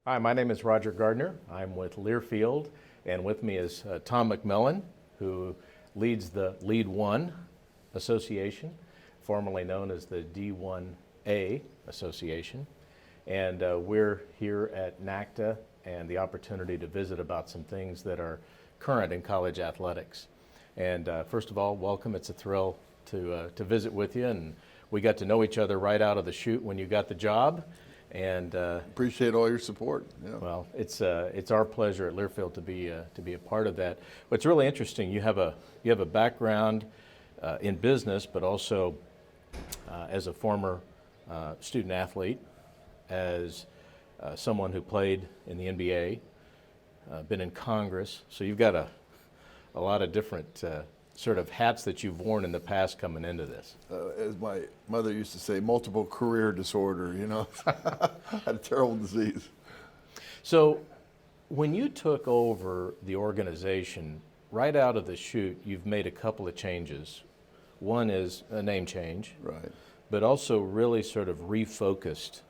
Hi, my name is Roger Gardner. I'm with Learfield, and with me is Tom McMillen, who leads the LEAD1 Association, formerly known as the D1A Association. And we're here at NACTA and the opportunity to visit about some things that are current in college athletics. And first of all, welcome. It's a thrill to visit with you, and we got to know each other right out of the chute when you got the job. And appreciate all your support. Yeah. Well, it's our pleasure at Learfield to be a part of that. What's really interesting, you have a background in business, but also as a former student athlete, as someone who played in the NBA, been in Congress. So you've got a lot of different sort of hats that you've worn in the past coming into this. As my mother used to say, multiple career disorder, you know. Had a terrible disease. So when you took over the organization, right out of the chute, you've made a couple of changes. One is a name change, Right. but also really sort of refocused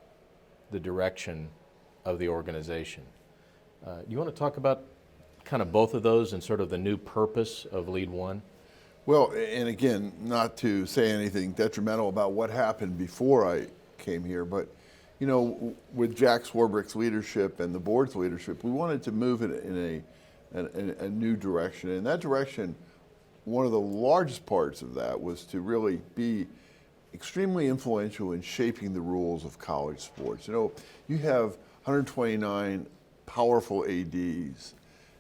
the direction of the organization. You want to talk about kind of both of those and sort of the new purpose of LEAD1? Well, and again, not to say anything detrimental about what happened before I came here, but you know, with Jack Swarbrick's leadership and the board's leadership, we wanted to move it in a new direction. And that direction, one of the largest parts of that was to really be extremely influential in shaping the rules of college sports. You know, you have 129 powerful ADs,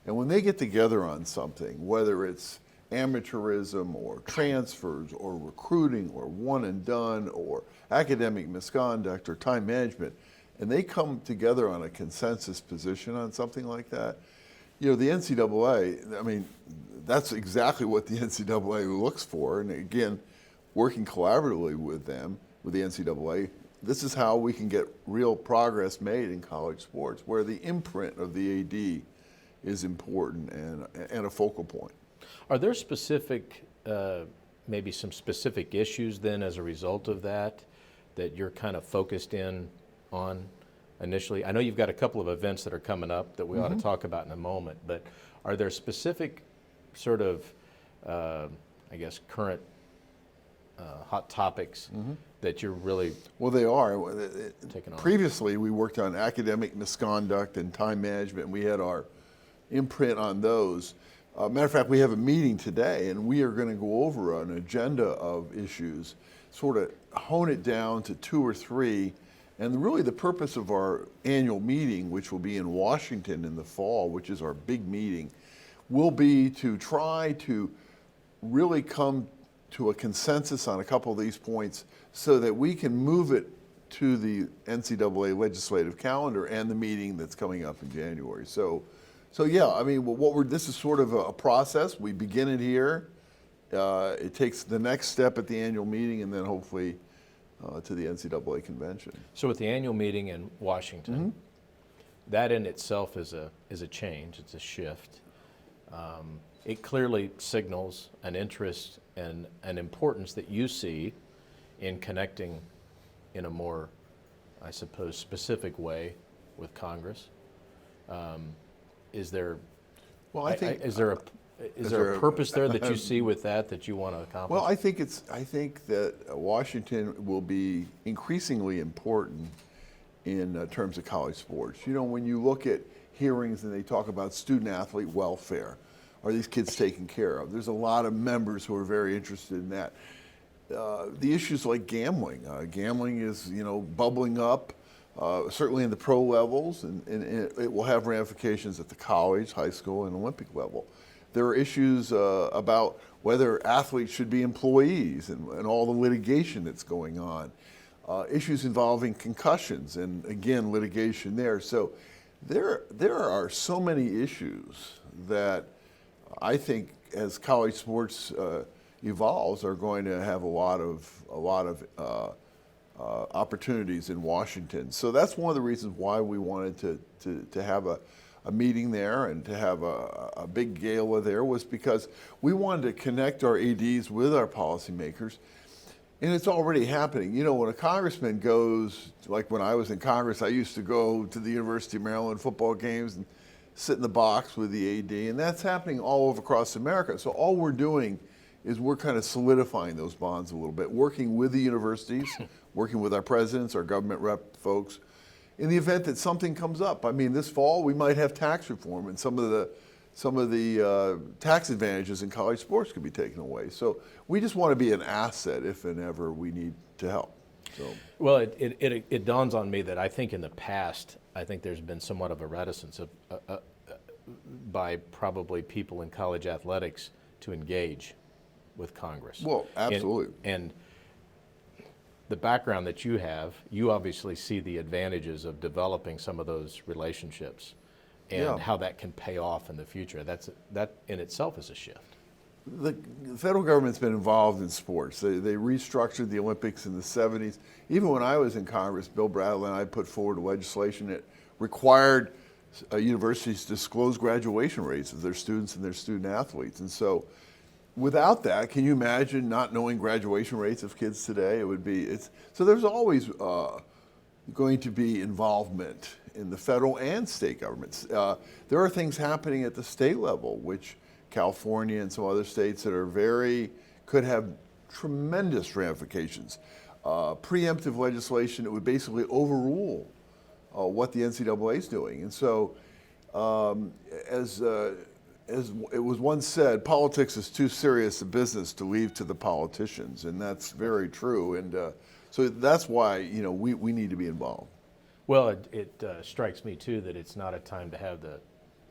and when they get together on something, whether it's amateurism or transfers or recruiting or one and done or academic misconduct or time management, and they come together on a consensus position on something like that, you know, the NCAA, I mean, that's exactly what the NCAA looks for. And again, working collaboratively with them, with the NCAA, this is how we can get real progress made in college sports, where the imprint of the AD is important and a focal point. Are there specific, maybe some specific issues then as a result of that you're kind of focused in on initially? I know you've got a couple of events that are coming up that we ought to talk about in a moment, but are there specific sort of, I guess, current hot topics that you're really Well, they are. taking on? Previously, we worked on academic misconduct and time management, and we had our imprint on those. Matter of fact, we have a meeting today, and we are going to go over an agenda of issues, sort of hone it down to 2 or 3. And really the purpose of our annual meeting, which will be in Washington in the fall, which is our big meeting, will be to try to really come to a consensus on a couple of these points so that we can move it to the NCAA legislative calendar and the meeting that's coming up in January. So yeah, I mean, this is sort of a process. We begin it here. It takes the next step at the annual meeting, and then hopefully to the NCAA convention. So with the annual meeting in Washington, that in itself is a change. It's a shift. It clearly signals an interest and an importance that you see in connecting in a more, I suppose, specific way with Congress. Is there, Well, I think is there a purpose there that you see with that you want to accomplish? Well, I think that Washington will be increasingly important in terms of college sports. You know, when you look at hearings and they talk about student athlete welfare, are these kids taken care of? There's a lot of members who are very interested in that. The issues like gambling. Gambling is, you know, bubbling up. Certainly in the pro levels, and it will have ramifications at the college, high school, and Olympic level. There are issues about whether athletes should be employees and all the litigation that's going on. Issues involving concussions and, again, litigation there. So there are so many issues that I think as college sports evolves are going to have a lot of opportunities in Washington. So that's one of the reasons why we wanted to have a meeting there and to have a big gala there, was because we wanted to connect our ADs with our policymakers And it's already happening. You know, when a congressman goes, like when I was in Congress, I used to go to the University of Maryland football games and sit in the box with the AD, and that's happening all over across America. So all we're doing is we're kind of solidifying those bonds a little bit, working with the universities, working with our presidents, our government rep folks, in the event that something comes up. I mean, this fall we might have tax reform, and some of the tax advantages in college sports could be taken away. So we just want to be an asset if and ever we need to help. So. Well, it dawns on me that I think in the past, I think there's been somewhat of a reticence by probably people in college athletics to engage with Congress. Well, absolutely. And the background that you have, you obviously see the advantages of developing some of those relationships and how that can pay off in the future. That in itself is a shift. The federal government's been involved in sports. They restructured the Olympics in the 70s. Even when I was in Congress, Bill Bradley and I put forward legislation that required universities to disclose graduation rates of their students and their student athletes. And so without that, can you imagine not knowing graduation rates of kids today? So there's always going to be involvement in the federal and state governments. There are things happening at the state level, which California and some other states that could have tremendous ramifications. Preemptive legislation that would basically overrule what the NCAA is doing. And so, as it was once said, politics is too serious a business to leave to the politicians, and that's very true. And so that's why we need to be involved. Well, it strikes me too that it's not a time to have the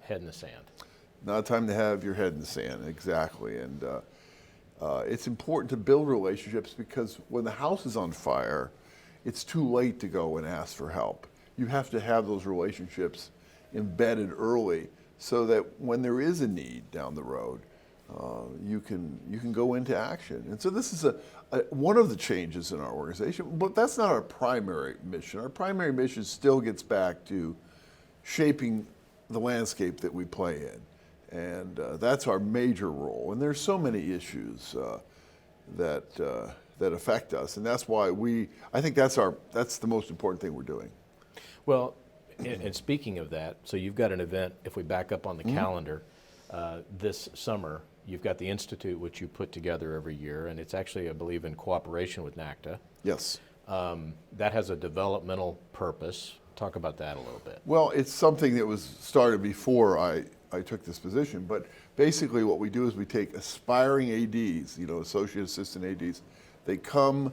head in the sand. Not a time to have your head in the sand, exactly. And it's important to build relationships, because when the house is on fire, it's too late to go and ask for help. You have to have those relationships embedded early so that when there is a need down the road, you can go into action. And so this is one of the changes in our organization, but that's not our primary mission. Our primary mission still gets back to shaping the landscape that we play in. And that's our major role. And there's so many issues that affect us, and that's why I think that's the most important thing we're doing. Well, and speaking of that, so you've got an event, if we back up on the calendar, this summer, you've got the Institute, which you put together every year, and it's actually, I believe, in cooperation with NACTA. Yes. That has a developmental purpose. Talk about that a little bit. Well, it's something that was started before I took this position, but basically what we do is we take aspiring ADs, associate assistant ADs. They come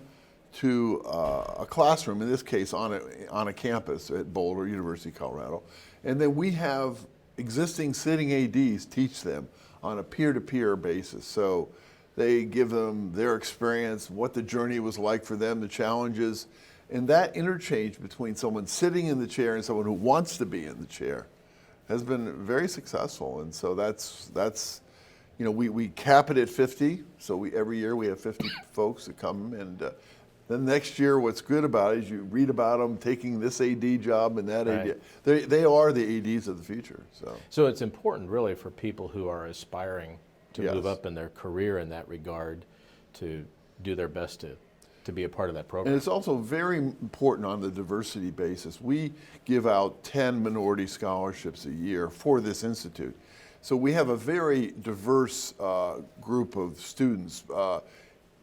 to a classroom, in this case on a campus at Boulder, University of Colorado, and then we have existing sitting ADs teach them on a peer-to-peer basis. So they give them their experience, what the journey was like for them, the challenges, and that interchange between someone sitting in the chair and someone who wants to be in the chair has been very successful. And so that's we cap it at 50. So every year we have 50 folks that come, and then next year what's good about it is you read about them taking this AD job and that right. AD. They are the ADs of the future. So it's important really for people who are aspiring to Yes. move up in their career in that regard to do their best to be a part of that program. And it's also very important on the diversity basis. We give out 10 minority scholarships a year for this institute. So we have a very diverse group of students,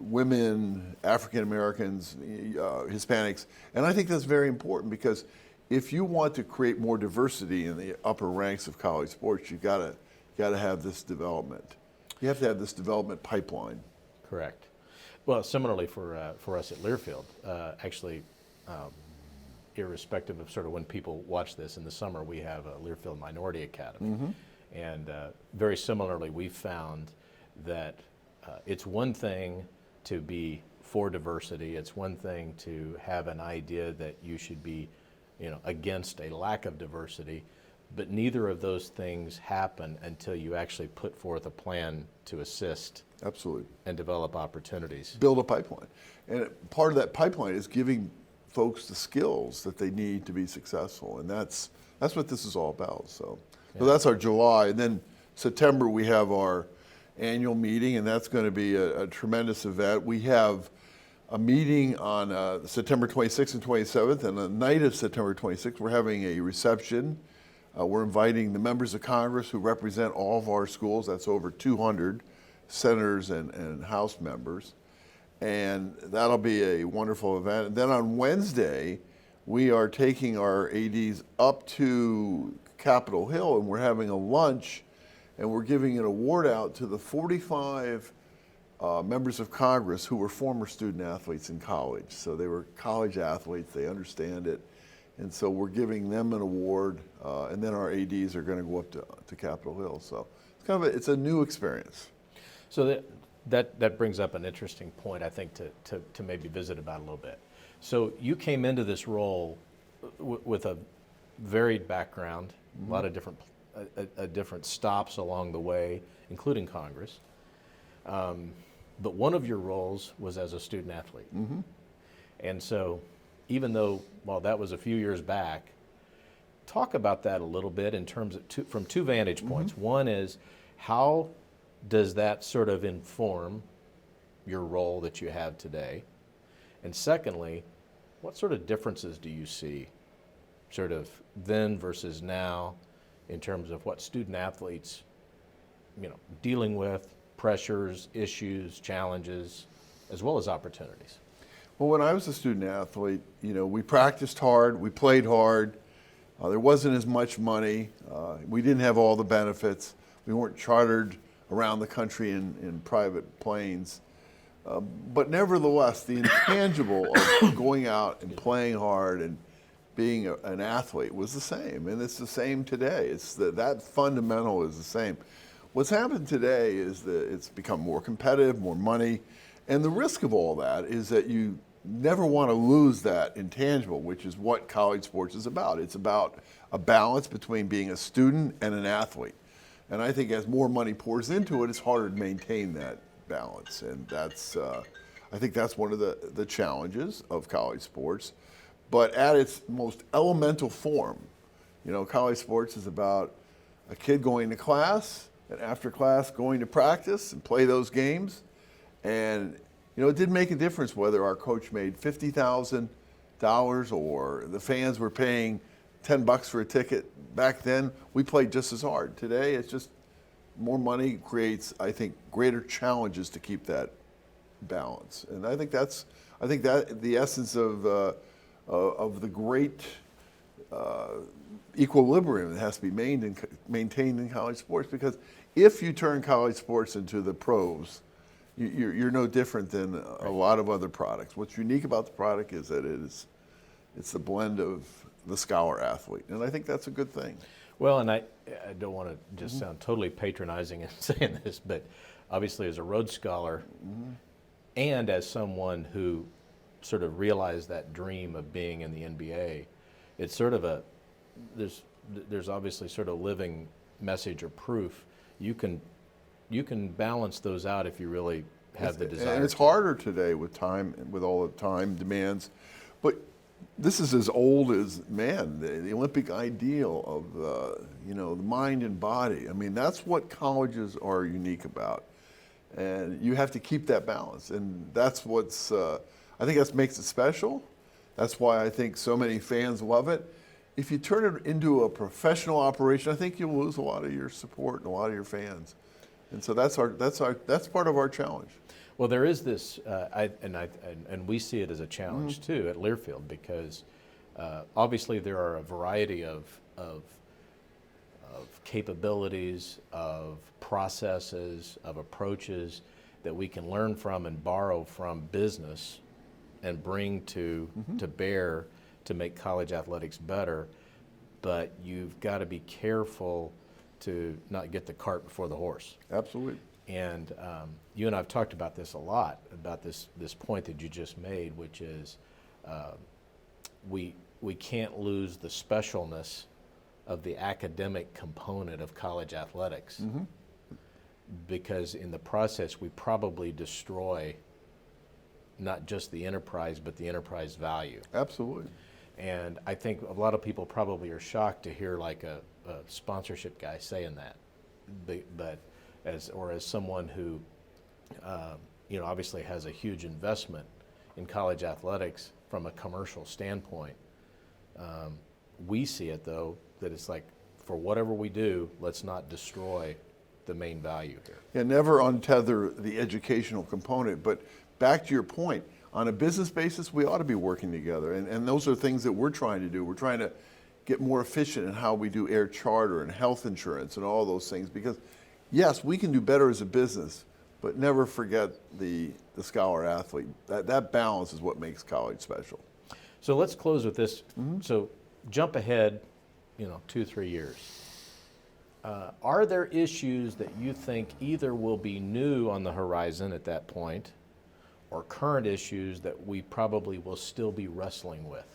women, African Americans, Hispanics, and I think that's very important, because if you want to create more diversity in the upper ranks of college sports, you gotta have this development. You have to have this development pipeline. Correct. Well, similarly for us at Learfield, actually, irrespective of sort of when people watch this, in the summer we have a Learfield Minority Academy. Mm-hmm. And very similarly, we found that it's one thing to be for diversity. It's one thing to have an idea that you should be, against a lack of diversity, but neither of those things happen until you actually put forth a plan to assist. Absolutely. And develop opportunities. Build a pipeline. And part of that pipeline is giving folks the skills that they need to be successful. And that's what this is all about. So that's our July. And then September we have our annual meeting, and that's going to be a tremendous event. We have a meeting on September 26th and 27th, and the night of September 26th, we're having a reception. We're inviting the members of Congress who represent all of our schools. That's over 200 senators and House members. And that'll be a wonderful event. And then on Wednesday, we are taking our ADs up to Capitol Hill, and we're having a lunch, and we're giving an award out to the 45 members of Congress who were former student athletes in college. So they were college athletes, they understand it. And so we're giving them an award, and then our ADs are going to go up to Capitol Hill. So it's kind of it's a new experience. So that brings up an interesting point, I think, to maybe visit about a little bit. So you came into this role with a varied background, a lot of different stops along the way, including Congress. But one of your roles was as a student athlete. And so even though, well, that was a few years back, talk about that a little bit in terms of from two vantage points. One is, how does that sort of inform your role that you have today? And secondly, what sort of differences do you see sort of then versus now in terms of what student athletes, dealing with, pressures, issues, challenges, as well as opportunities? Well, when I was a student athlete, we practiced hard, we played hard. There wasn't as much money. We didn't have all the benefits. We weren't chartered around the country in private planes. But nevertheless, the intangible of going out and playing hard and being an athlete was the same, and it's the same today. It's that fundamental is the same. What's happened today is that it's become more competitive, more money, and the risk of all that is that you never want to lose that intangible, which is what college sports is about. It's about a balance between being a student and an athlete. And I think as more money pours into it, it's harder to maintain that balance. And I think that's one of the challenges of college sports. But at its most elemental form, college sports is about a kid going to class, and after class going to practice and play those games. And it didn't make a difference whether our coach made $50,000 or the fans were paying $10 for a ticket. Back then, we played just as hard. Today, it's just more money creates, I think, greater challenges to keep that balance. And I think that the essence of the great equilibrium that has to be maintained in college sports. Because if you turn college sports into the pros, you're no different than a lot of other products. What's unique about the product is that it's the blend of the scholar athlete, and I think that's a good thing. Well, and I don't want to just sound totally patronizing in saying this, but obviously as a Rhodes Scholar and as someone who sort of realized that dream of being in the NBA, it's sort of there's obviously sort of living message or proof. You can balance those out if you really have the desire. And it's harder today with all the time demands. But this is as old as man, the Olympic ideal of the mind and body. I mean, that's what colleges are unique about. And you have to keep that balance. And that's I think that makes it special. That's why I think so many fans love it. If you turn it into a professional operation, I think you'll lose a lot of your support and a lot of your fans. And so that's part of our challenge. Well, there is this, and we see it as a challenge too at Learfield, because obviously there are a variety of capabilities, of processes, of approaches that we can learn from and borrow from business and bring to bear to make college athletics better. But you've got to be careful to not get the cart before the horse. Absolutely. And you and I have talked about this a lot, about this point that you just made, which is we can't lose the specialness of the academic component of college athletics, because in the process we probably destroy not just the enterprise, but the enterprise value. Absolutely. And I think a lot of people probably are shocked to hear like a sponsorship guy saying that, but as someone who obviously has a huge investment in college athletics from a commercial standpoint. We see it, though, that it's like, for whatever we do, let's not destroy the main value here. Yeah, never untether the educational component. But back to your point, on a business basis, we ought to be working together. And those are things that we're trying to do. We're trying to get more efficient in how we do air charter and health insurance and all those things. Because, yes, we can do better as a business, but never forget the scholar athlete. That balance is what makes college special. So let's close with this. So jump ahead, 2-3 years. Are there issues that you think either will be new on the horizon at that point, or current issues that we probably will still be wrestling with?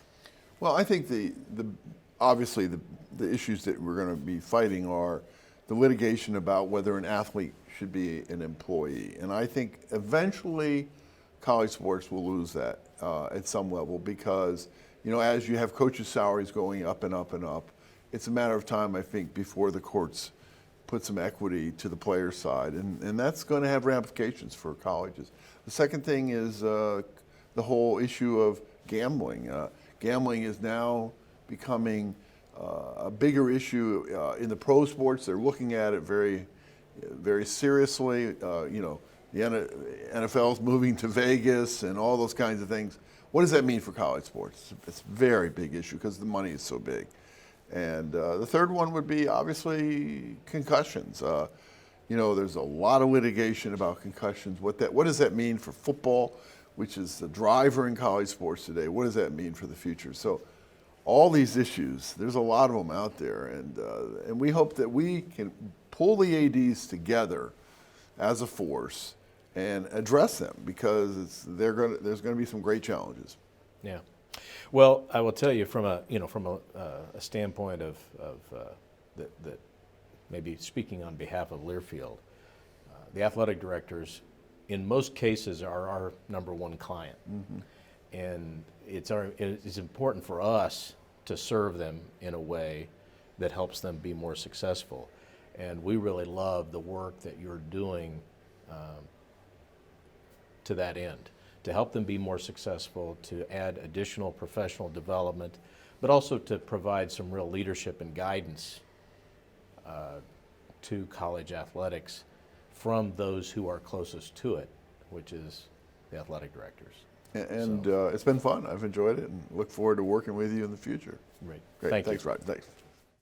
Well, I think obviously the issues that we're going to be fighting are the litigation about whether an athlete should be an employee. And I think eventually college sports will lose that at some level because, as you have coaches' salaries going up and up and up, it's a matter of time, I think, before the courts put some equity to the player side. And that's going to have ramifications for colleges. The second thing is the whole issue of gambling. Gambling is now becoming a bigger issue in the pro sports. They're looking at it very, very seriously. The NFL's moving to Vegas and all those kinds of things. What does that mean for college sports? It's a very big issue because the money is so big. And the third one would be obviously concussions. There's a lot of litigation about concussions. What does that mean for football, which is the driver in college sports today? What does that mean for the future? So all these issues, there's a lot of them out there. And we hope that we can pull the ADs together as a force and address them because there's going to be some great challenges. Yeah. Well, I will tell you from a standpoint of that maybe speaking on behalf of Learfield, the athletic directors in most cases are our number one client. And it's important for us to serve them in a way that helps them be more successful. And we really love the work that you're doing to that end, to help them be more successful, to add additional professional development, but also to provide some real leadership and guidance to college athletics from those who are closest to it, which is the athletic directors. And it's been fun. I've enjoyed it and look forward to working with you in the future. Great. Great. Thank you. Thanks, Rod. Thanks.